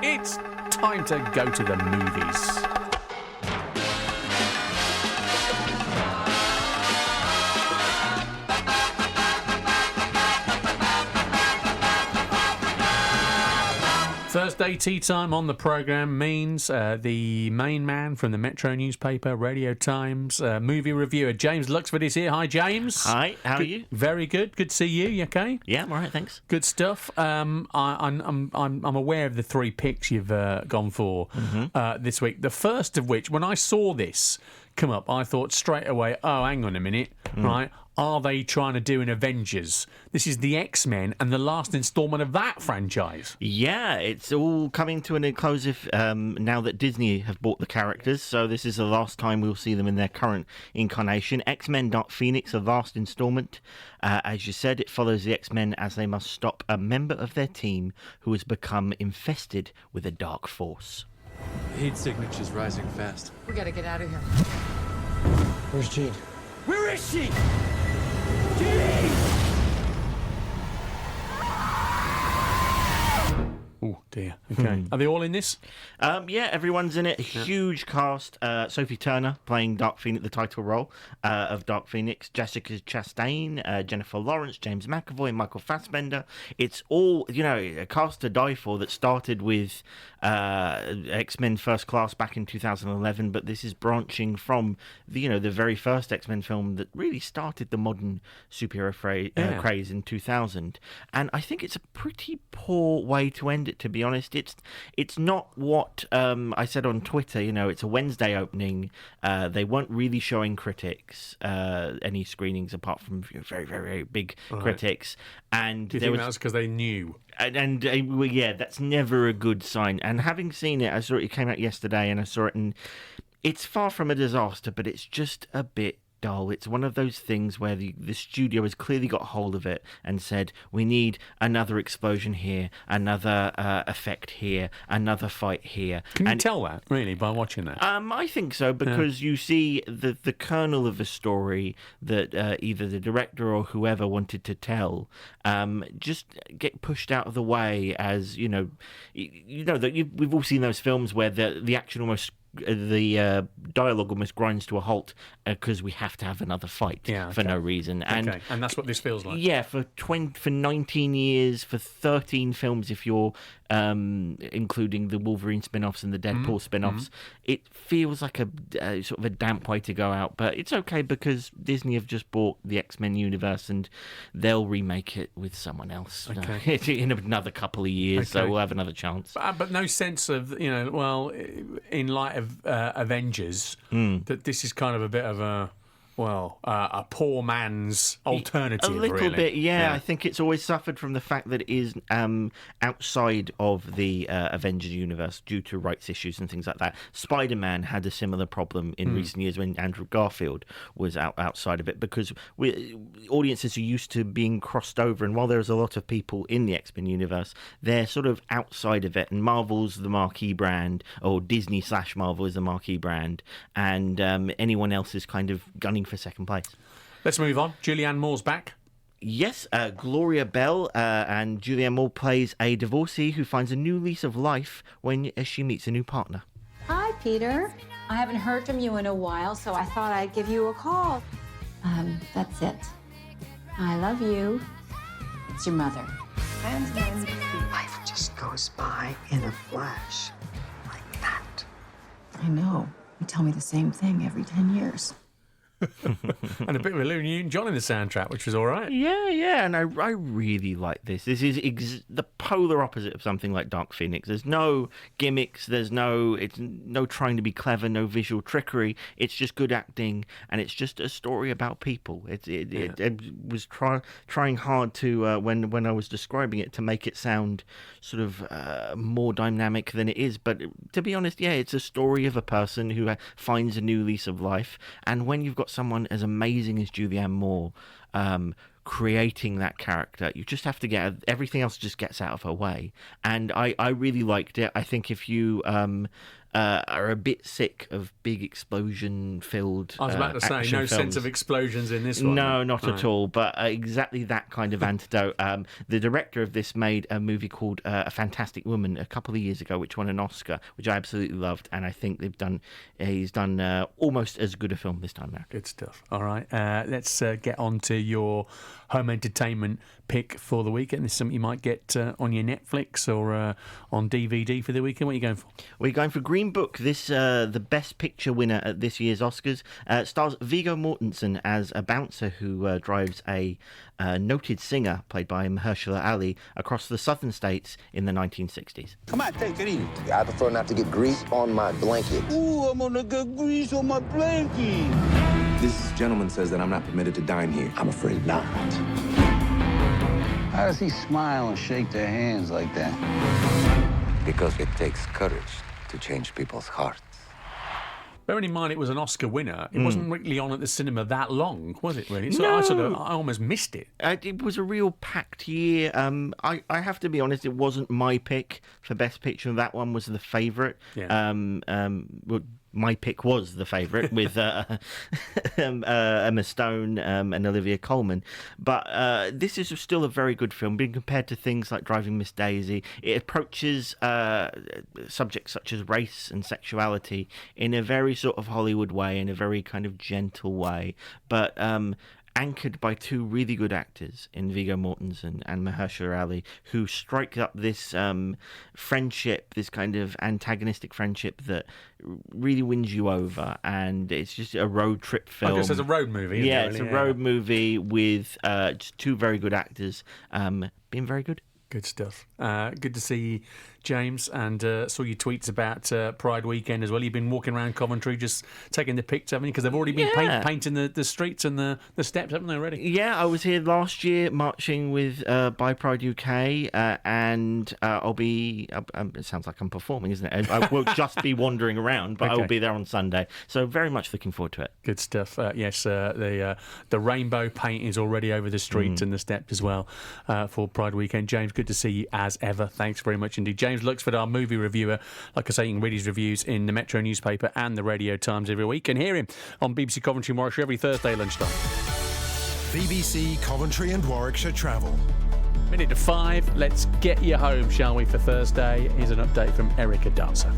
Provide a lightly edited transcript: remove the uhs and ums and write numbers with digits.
It's time to go to the movies. Thursday tea time on the programme means the main man from the Metro newspaper, Radio Times, movie reviewer James Luxford is here. Hi, James. Hi, how are you? Very good. Good to see you. You okay? Yeah, I'm all right, thanks. Good stuff. I'm aware of the three picks you've gone for this week. The first of which, when I saw this come up, I thought straight away, oh, hang on a minute, right? Are they trying to do an Avengers? This is the X-Men and the last instalment of that franchise. Yeah, it's all coming to an close now that Disney have bought the characters, so this is the last time we'll see them in their current incarnation. X-Men Dark Phoenix, the last instalment. As you said, it follows the X-Men as they must stop a member of their team who has become infested with a dark force. Heat signature's rising fast. We gotta get out of here. Where's Jean? Where is she? Oh dear. Okay. Are they all in this? Yeah, everyone's in it. A huge cast. Sophie Turner playing Dark Phoenix, the title role of Dark Phoenix. Jessica Chastain, Jennifer Lawrence, James McAvoy, Michael Fassbender. It's all, a cast to die for that started with X-Men First Class back in 2011, but this is branching from the very first X-Men film that really started the modern superhero craze in 2000. And I think it's a pretty poor way to end it, to be honest. It's not what I said on Twitter. It's a Wednesday opening. They weren't really showing critics any screenings apart from very, very, very big critics. And do you think that's because they knew? And yeah, that's never a good sign. And having seen it, I saw it came out yesterday, and I saw it, and it's far from a disaster, but it's just a bit dull. It's one of those things where the studio has clearly got hold of it and said, we need another explosion here, another effect here, another fight here. Can you tell that, really, by watching that? I think so, because you see the kernel of a story that either the director or whoever wanted to tell just get pushed out of the way as, we've all seen those films where the action almost the dialogue almost grinds to a halt because we have to have another fight for no reason. And that's what this feels like. Yeah, for 19 years, for 13 films, if you're including the Wolverine spin-offs and the Deadpool spin-offs, it feels like a sort of a damp way to go out. But it's okay because Disney have just bought the X-Men universe and they'll remake it with someone else in another couple of years, so we'll have another chance. But no sense of, in light of Avengers, that this is kind of a bit of a poor man's alternative. A little really. bit, yeah. I think it's always suffered from the fact that it is outside of the Avengers universe due to rights issues and things like that. Spider-Man had a similar problem in recent years when Andrew Garfield was outside of it, because audiences are used to being crossed over, and while there's a lot of people in the X-Men universe, they're sort of outside of it, and Marvel's the marquee brand, or Disney/Marvel is the marquee brand, and anyone else is kind of gunning for second place. Let's move on. Julianne Moore's back. Yes, Gloria Bell and Julianne Moore plays a divorcee who finds a new lease of life as she meets a new partner. Hi, Peter. I haven't heard from you in a while, so I thought I'd give you a call. That's it. I love you. It's your mother. Life just goes by in a flash, like that. I know. You tell me the same thing every 10 years. And a bit of a Looney and John in the soundtrack, which was all right. Yeah, and I really like this. This is the polar opposite of something like Dark Phoenix. There's no gimmicks, it's no trying to be clever, no visual trickery. It's just good acting, and it's just a story about people. It was trying hard to when I was describing it to make it sound sort of more dynamic than it is. But to be honest, it's a story of a person who finds a new lease of life, and when you've got someone as amazing as Julianne Moore creating that character, you just have to get everything else just gets out of her way. And I really liked it. I think if you are a bit sick of big explosion-filled I was about to say, action no sense films. of explosions in this one. No, not at all. But exactly that kind of antidote. The director of this made a movie called A Fantastic Woman a couple of years ago, which won an Oscar, which I absolutely loved, and I think he's done almost as good a film this time around. Good stuff. All right, let's get on to your home entertainment pick for the weekend. This is something you might get on your Netflix or on DVD for the weekend. What are you going for? We're going for Green Book. This the Best Picture winner at this year's Oscars. Stars Viggo Mortensen as a bouncer who drives a noted singer, played by Mahershala Ali, across the southern states in the 1960s. Come on, take it easy. I prefer not to get grease on my blanket. Ooh, I'm gonna get grease on my blanket. This gentleman says that I'm not permitted to dine here. I'm afraid not. How does he smile and shake their hands like that? Because it takes courage to change people's hearts. Bearing in mind it was an Oscar winner, it wasn't really on at the cinema that long, was it, really? So No. I almost missed it. It was a real packed year. I have to be honest, it wasn't my pick for Best Picture. That one was the favourite. Yeah. Well, my pick was the favourite with Emma Stone and Olivia Colman. But this is still a very good film, being compared to things like Driving Miss Daisy. It approaches subjects such as race and sexuality in a very sort of Hollywood way, in a very kind of gentle way. But anchored by two really good actors in Viggo Mortensen and Mahershala Ali, who strike up this friendship, this kind of antagonistic friendship that really wins you over. And it's just a road trip film. I guess it's a road movie, isn't Yeah, it, it's really? a road movie with just two very good actors being very good. Good stuff. Good to see you, James, and saw your tweets about Pride weekend as well. You've been walking around Coventry just taking the pics, haven't you? Because they've already been painting the streets and the steps, haven't they, already? Yeah, I was here last year marching with By Pride UK, and I'll be... it sounds like I'm performing, isn't it? I will just be wandering around, but I will be there on Sunday. So very much looking forward to it. Good stuff. Yes, the rainbow paint is already over the streets and the steps as well for Pride weekend. James, good to see you as ever. Thanks very much indeed. James Luxford, our movie reviewer. Like I say, you can read his reviews in the Metro newspaper and the Radio Times every week, and hear him on BBC Coventry and Warwickshire every Thursday lunchtime. BBC Coventry and Warwickshire Travel. 5:05. Let's get you home, shall we, for Thursday? Here's an update from Erica Dancer.